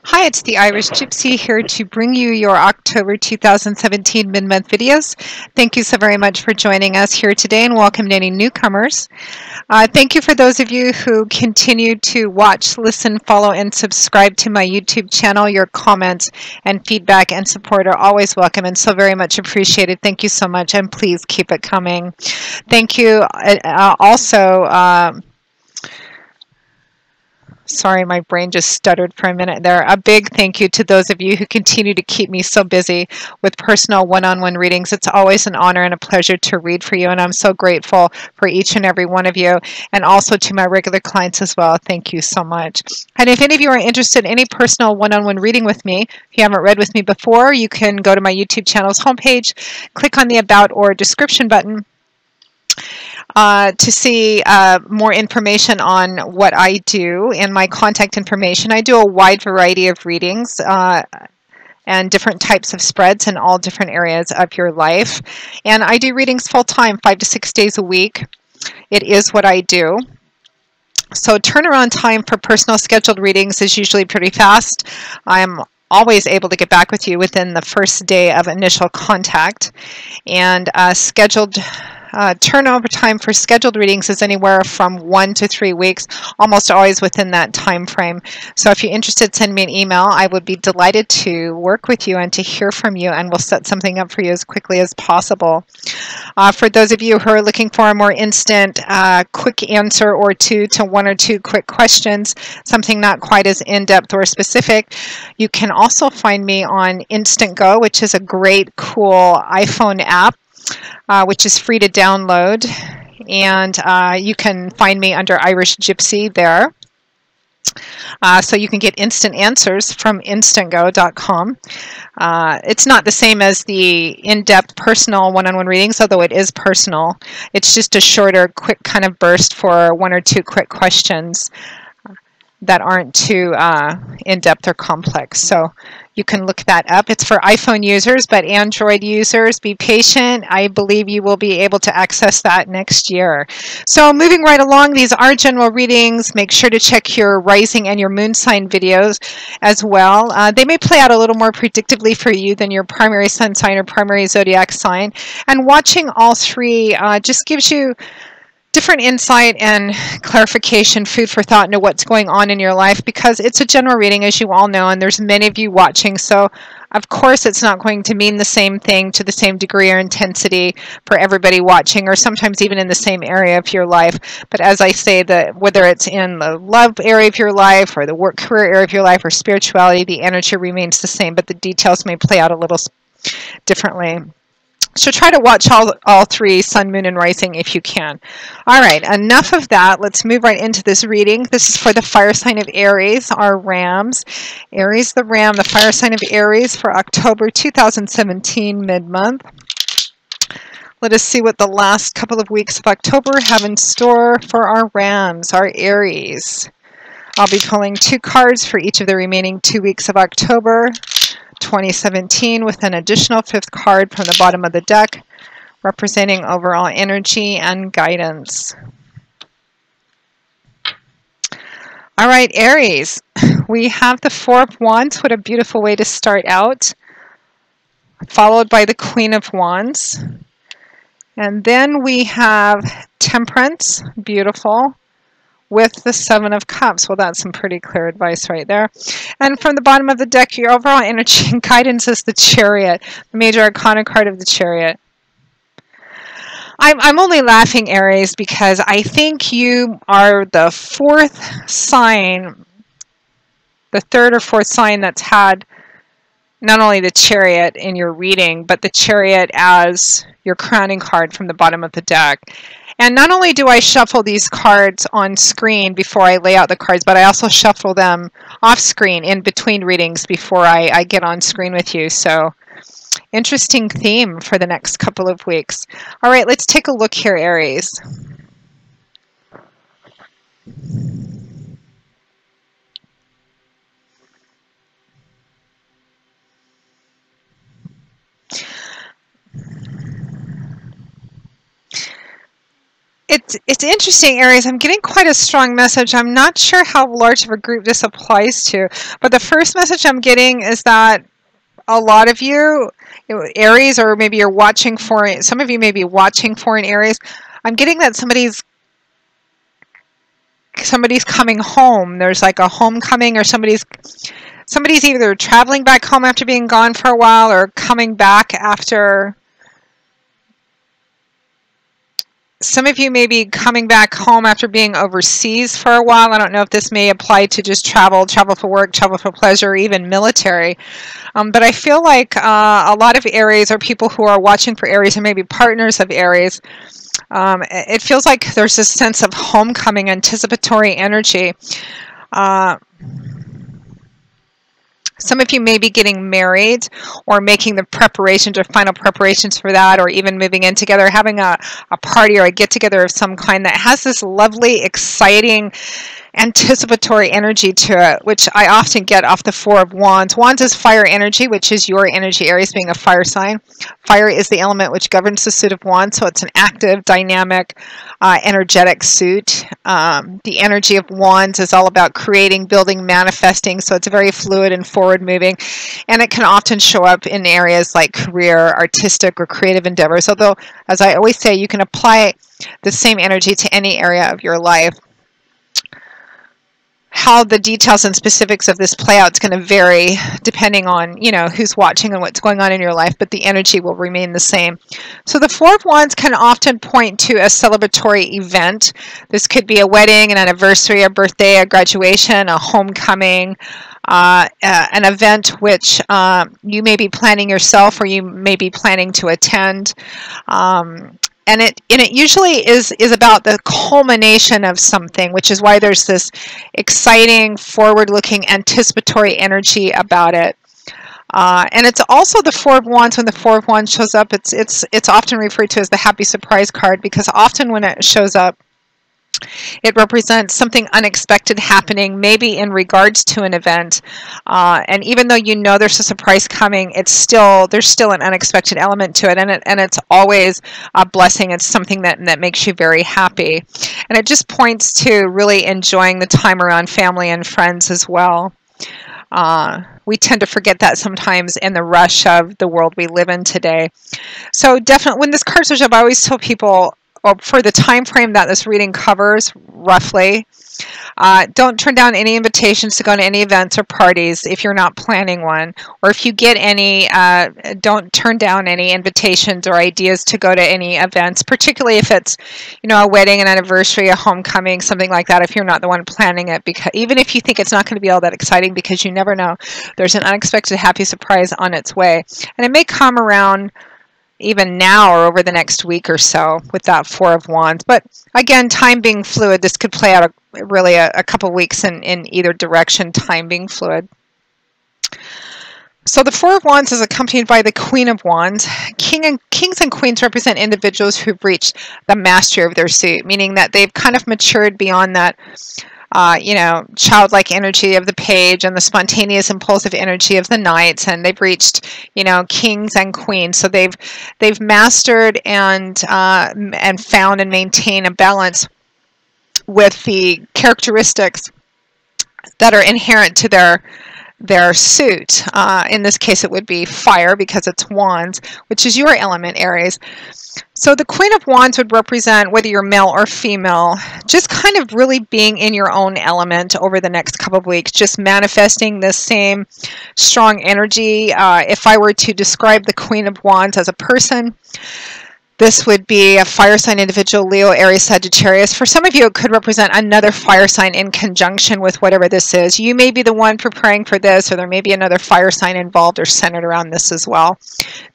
Hi, it's the Irish Gypsy here to bring you your October 2017 mid-month videos. Thank you so very much for joining us here today and welcome to any newcomers. Thank you for those of you who continue to watch, listen, follow, and subscribe to my YouTube channel. Your comments and feedback and support are always welcome and so very much appreciated. Thank you so much and please keep it coming. Thank you Sorry, my brain just stuttered for a minute there. A big thank you to those of you who continue to keep me so busy with personal one-on-one readings. It's always an honor and a pleasure to read for you, and I'm so grateful for each and every one of you, and also to my regular clients as well. Thank you so much. And if any of you are interested in any personal one-on-one reading with me, if you haven't read with me before, you can go to my YouTube channel's homepage, click on the About or Description button, to see more information on what I do and my contact information. I do a wide variety of readings and different types of spreads in all different areas of your life. And I do readings full-time, 5 to 6 days a week. It is what I do. So turnaround time for personal scheduled readings is usually pretty fast. I'm always able to get back with you within the first day of initial contact. And turnover time for scheduled readings is anywhere from 1 to 3 weeks, almost always within that time frame. So if you're interested, send me an email. I would be delighted to work with you and to hear from you, and we'll set something up for you as quickly as possible. For those of you who are looking for a more instant, quick answer or two to one or two quick questions, something not quite as in-depth or specific, you can also find me on Instant Go, which is a great, cool iPhone app. Which is free to download, and you can find me under Irish Gypsy there. So you can get instant answers from instantgo.com. It's not the same as the in-depth personal one-on-one readings, although it is personal. It's just a shorter, quick kind of burst for one or two quick questions that aren't too in-depth or complex. So you can look that up. It's for iPhone users, but Android users, be patient. I believe you will be able to access that next year. So moving right along, these are general readings. Make sure to check your rising and your moon sign videos as well. They may play out a little more predictably for you than your primary sun sign or primary zodiac sign. And watching all three just gives you different insight and clarification, food for thought into what's going on in your life, because it's a general reading, as you all know, and there's many of you watching. So of course it's not going to mean the same thing to the same degree or intensity for everybody watching, or sometimes even in the same area of your life. But as I say, that whether it's in the love area of your life or the work career area of your life or spirituality, the energy remains the same, but the details may play out a little differently. So try to watch all three, sun, moon, and rising, if you can. All right, enough of that. Let's move right into this reading. This is for the fire sign of Aries, our Rams. Aries the Ram, the fire sign of Aries for October 2017, mid-month. Let us see what the last couple of weeks of October have in store for our Rams, our Aries. I'll be pulling 2 cards for each of the remaining 2 weeks of October 2017, with an additional 5th card from the bottom of the deck representing overall energy and guidance. All right, Aries, we have the 4 of Wands. What a beautiful way to start out, followed by the Queen of Wands. And then we have Temperance, beautiful, with the 7 of Cups. Well, that's some pretty clear advice right there. And from the bottom of the deck, your overall energy and guidance is the Chariot, the major arcana card of the Chariot. I'm only laughing, Aries, because I think you are the 4th sign, the 3rd or 4th sign that's had not only the Chariot in your reading, but the Chariot as your crowning card from the bottom of the deck. And not only do I shuffle these cards on screen before I lay out the cards, but I also shuffle them off screen in between readings before I get on screen with you. So interesting theme for the next couple of weeks. All right, let's take a look here, Aries. It's interesting, Aries. I'm getting quite a strong message. I'm not sure how large of a group this applies to, but the first message I'm getting is that a lot of you, Aries, or maybe you're watching for it. Some of you may be watching for an Aries. I'm getting that somebody's coming home. There's like a homecoming, or somebody's either traveling back home after being gone for a while, or coming back after. Some of you may be coming back home after being overseas for a while. I don't know if this may apply to just travel for work, travel for pleasure, or even military. But I feel like a lot of Aries are people who are watching for Aries, and maybe partners of Aries. It feels like there's this sense of homecoming, anticipatory energy. Some of you may be getting married, or making the preparations or final preparations for that, or even moving in together, having a party or a get-together of some kind that has this lovely, exciting, anticipatory energy to it, which I often get off the Four of Wands. Wands is fire energy, which is your energy, Aries being a fire sign. Fire is the element which governs the suit of Wands, so it's an active, dynamic, energetic suit. The energy of Wands is all about creating, building, manifesting, so it's very fluid and forward-moving, and it can often show up in areas like career, artistic, or creative endeavors, although, as I always say, you can apply the same energy to any area of your life. How the details and specifics of this play out is going to vary depending on, who's watching and what's going on in your life, but the energy will remain the same. So the Four of Wands can often point to a celebratory event. This could be a wedding, an anniversary, a birthday, a graduation, a homecoming, an event which you may be planning yourself, or you may be planning to attend. And it usually is about the culmination of something, which is why there's this exciting, forward-looking, anticipatory energy about it. And it's also the Four of Wands. When the Four of Wands shows up, it's often referred to as the happy surprise card, because often when it shows up, it represents something unexpected happening, maybe in regards to an event. And even though you know there's a surprise coming, there's still an unexpected element to it, and it's always a blessing. It's something that makes you very happy. And it just points to really enjoying the time around family and friends as well. We tend to forget that sometimes in the rush of the world we live in today. So definitely, when this card shows up, I always tell people, or for the time frame that this reading covers, roughly, don't turn down any invitations to go to any events or parties if you're not planning one. Or if you get any, don't turn down any invitations or ideas to go to any events, particularly if it's, a wedding, an anniversary, a homecoming, something like that, if you're not the one planning it. Because even if you think it's not going to be all that exciting, because you never know, there's an unexpected happy surprise on its way. And it may come around even now or over the next week or so with that Four of Wands. But again, time being fluid, this could play out really a couple weeks in either direction, time being fluid. So the Four of Wands is accompanied by the Queen of Wands. Kings and queens represent individuals who've reached the mastery of their suit, meaning that they've kind of matured beyond that childlike energy of the page and the spontaneous, impulsive energy of the knights, and they've reached, kings and queens. So they've mastered and found and maintain a balance with the characteristics that are inherent to their suit. In this case, it would be fire, because it's wands, which is your element, Aries. So the Queen of Wands would represent, whether you're male or female, just kind of really being in your own element over the next couple of weeks, just manifesting this same strong energy. If I were to describe the Queen of Wands as a person, this would be a fire sign individual, Leo, Aries, Sagittarius. For some of you, it could represent another fire sign in conjunction with whatever this is. You may be the one preparing for this, or there may be another fire sign involved or centered around this as well.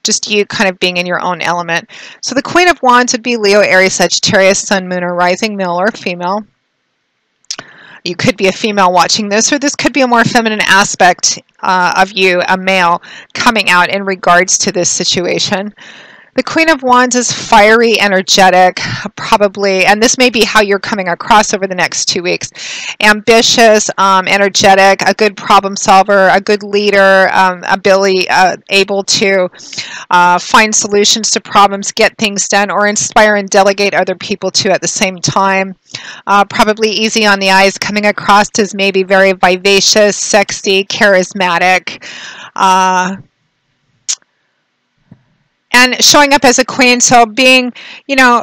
Just you kind of being in your own element. So the Queen of Wands would be Leo, Aries, Sagittarius, Sun, Moon, or Rising, male or female. You could be a female watching this, or this could be a more feminine aspect of you, a male, coming out in regards to this situation. The Queen of Wands is fiery, energetic, probably, and this may be how you're coming across over the next 2 weeks. Ambitious, energetic, a good problem solver, a good leader, able to find solutions to problems, get things done, or inspire and delegate other people to at the same time. Probably easy on the eyes, coming across as maybe very vivacious, sexy, charismatic. And showing up as a queen, so being,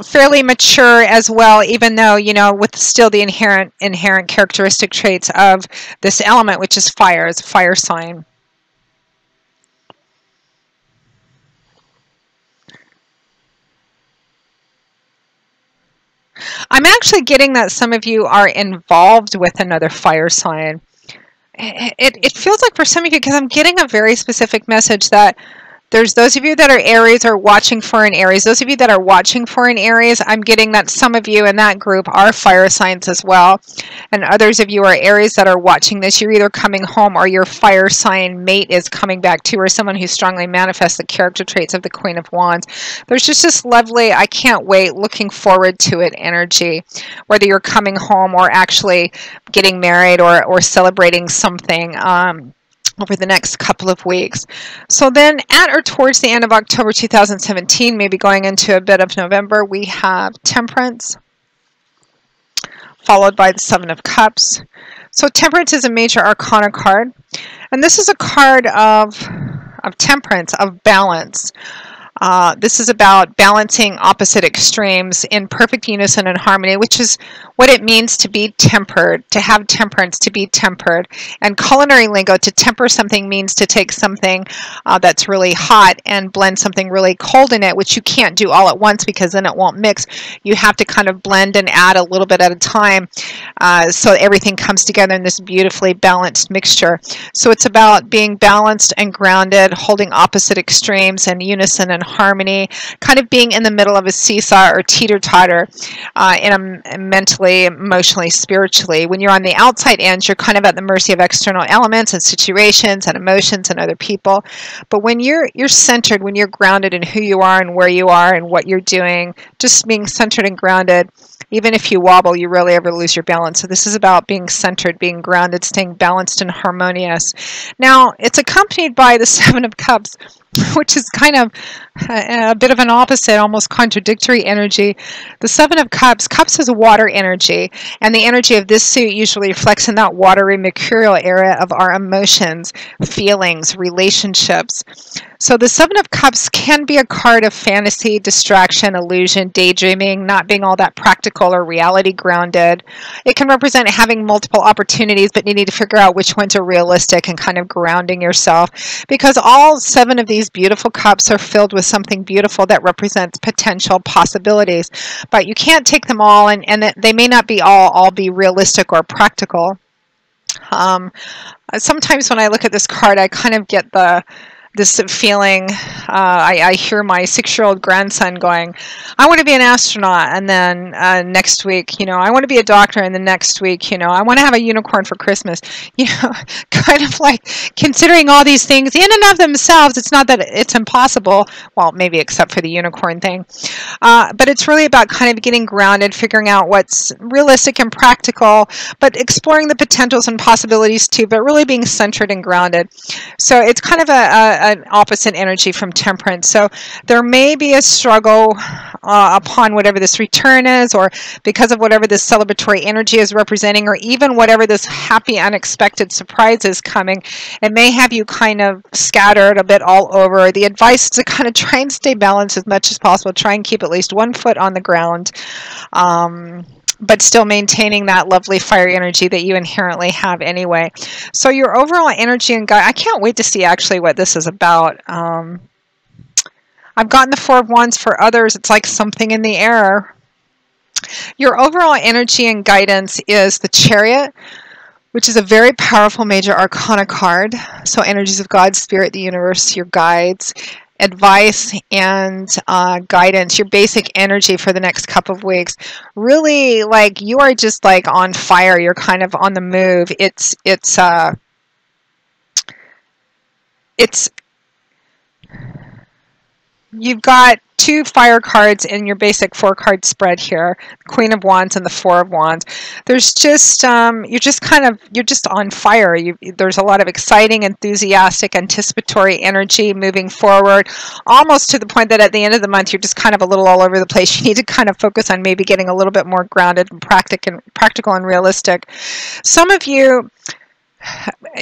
fairly mature as well, even though, with still the inherent characteristic traits of this element, which is fire, as a fire sign. I'm actually getting that some of you are involved with another fire sign. It feels like for some of you, because I'm getting a very specific message that there's those of you that are Aries or watching for an Aries. Those of you that are watching for an Aries, I'm getting that some of you in that group are fire signs as well. And others of you are Aries that are watching this. You're either coming home or your fire sign mate is coming back to, or someone who strongly manifests the character traits of the Queen of Wands. There's just this lovely, I can't wait, looking forward to it energy. Whether you're coming home or actually getting married or celebrating something. Over the next couple of weeks. So then at or towards the end of October 2017, maybe going into a bit of November, we have Temperance, followed by the Seven of Cups. So Temperance is a major arcana card, and this is a card of temperance, of balance. This is about balancing opposite extremes in perfect unison and harmony, which is what it means to be tempered, to have temperance, to be tempered. And culinary lingo, to temper something means to take something that's really hot and blend something really cold in it, which you can't do all at once because then it won't mix. You have to kind of blend and add a little bit at a time so everything comes together in this beautifully balanced mixture. So it's about being balanced and grounded, holding opposite extremes in unison and harmony, kind of being in the middle of a seesaw or teeter-totter mentally, emotionally, spiritually. When you're on the outside ends, you're kind of at the mercy of external elements and situations and emotions and other people. But when you're centered, when you're grounded in who you are and where you are and what you're doing, just being centered and grounded, even if you wobble, you rarely ever lose your balance. So this is about being centered, being grounded, staying balanced and harmonious. Now, it's accompanied by the Seven of Cups, which is kind of a bit of an opposite, almost contradictory energy. The Seven of Cups, Cups is a water energy, and the energy of this suit usually reflects in that watery, mercurial area of our emotions, feelings, relationships. So the Seven of Cups can be a card of fantasy, distraction, illusion, daydreaming, not being all that practical or reality grounded. It can represent having multiple opportunities, but needing to figure out which ones are realistic and kind of grounding yourself, because all 7 of these beautiful cups are filled with something beautiful that represents potential possibilities, but you can't take them all, and they may not be all be realistic or practical. Sometimes when I look at this card, I kind of get this feeling, I hear my 6-year-old grandson going, I want to be an astronaut, and then next week, I want to be a doctor, and the next week, I want to have a unicorn for Christmas. Kind of like considering all these things in and of themselves. It's not that it's impossible, well, maybe except for the unicorn thing, but it's really about kind of getting grounded, figuring out what's realistic and practical, but exploring the potentials and possibilities too, but really being centered and grounded. So it's kind of an opposite energy from Temperance. So there may be a struggle upon whatever this return is, or because of whatever this celebratory energy is representing, or even whatever this happy unexpected surprise is coming. It may have you kind of scattered a bit all over. The advice is to kind of try and stay balanced as much as possible. Try and keep at least one foot on the ground. But still maintaining that lovely fire energy that you inherently have anyway. So your overall energy and guide, I can't wait to see actually what this is about. I've gotten the Four of Wands. For others, it's like something in the air. Your overall energy and guidance is the Chariot, which is a very powerful major arcana card. So energies of God, Spirit, the universe, your guides, advice and guidance, your basic energy for the next couple of weeks. Really, like, you are just like on fire. You're kind of on the move. It's you've got two fire cards in your basic 4-card spread here, Queen of Wands and the Four of Wands. There's just you're just on fire. There's a lot of exciting, enthusiastic, anticipatory energy moving forward, almost to the point that at the end of the month you're just kind of a little all over the place. You need to kind of focus on maybe getting a little bit more grounded and practical and realistic. Some of you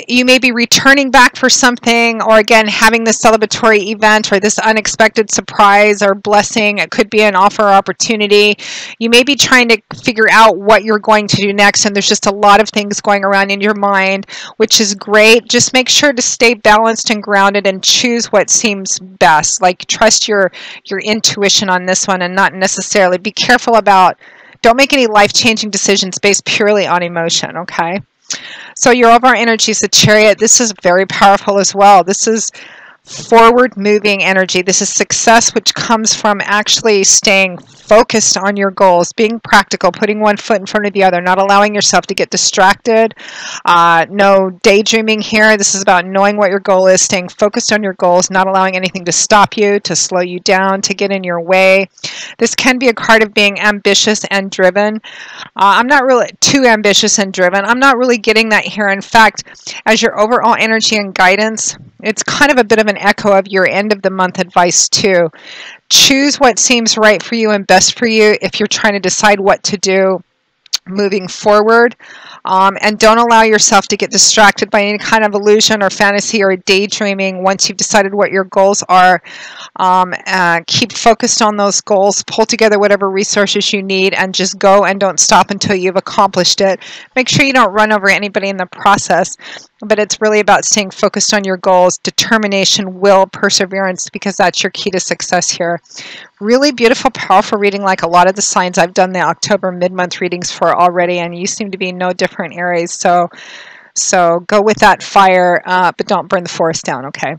may be returning back for something, or again having this celebratory event or this unexpected surprise or blessing. It could be an offer or opportunity. You may be trying to figure out what you're going to do next, and there's just a lot of things going around in your mind, which is great. Just make sure to stay balanced and grounded and choose what seems best. Like, trust your intuition on this one, and not necessarily be careful about, don't make any life-changing decisions based purely on emotion, okay? So your overall energy is the Chariot. This is very powerful as well. This is forward-moving energy. This is success, which comes from actually staying focused on your goals, being practical, putting one foot in front of the other, not allowing yourself to get distracted. No daydreaming here. This is about knowing what your goal is, staying focused on your goals, not allowing anything to stop you, to slow you down, to get in your way. This can be a card of being ambitious and driven. I'm not really too ambitious and driven. I'm not really getting that here. In fact, as your overall energy and guidance, it's kind of a bit of an echo of your end of the month advice too. Choose what seems right for you and best for you if you're trying to decide what to do moving forward. And don't allow yourself to get distracted by any kind of illusion or fantasy or daydreaming once you've decided what your goals are. Keep focused on those goals, pull together whatever resources you need, and just go and don't stop until you've accomplished it. Make sure you don't run over anybody in the process, but it's really about staying focused on your goals, determination, will, perseverance, because that's your key to success here. Really beautiful, powerful reading, like a lot of the signs I've done the October mid-month readings for already, and you seem to be no different, Aries. So go with that fire, but don't burn the forest down, okay?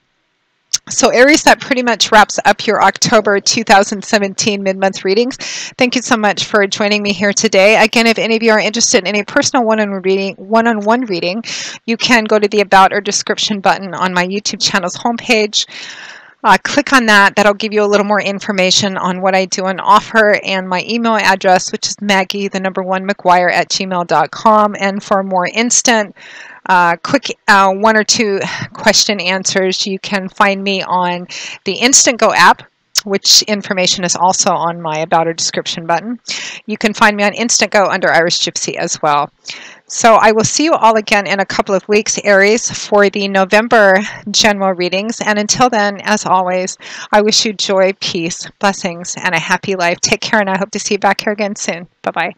So Aries, that pretty much wraps up your October 2017 mid-month readings. Thank you so much for joining me here today. Again, if any of you are interested in any personal one-on-one reading, you can go to the About or Description button on my YouTube channel's homepage. Click on that. That'll give you a little more information on what I do and offer, and my email address, which is Maggie1McGuire@gmail.com. And for more instant, quick 1 or 2 question answers, you can find me on the Instant Go app, which information is also on my About or Description button. You can find me on Instant Go under Irish Gypsy as well. So I will see you all again in a couple of weeks, Aries, for the November general readings. And until then, as always, I wish you joy, peace, blessings, and a happy life. Take care, and I hope to see you back here again soon. Bye-bye.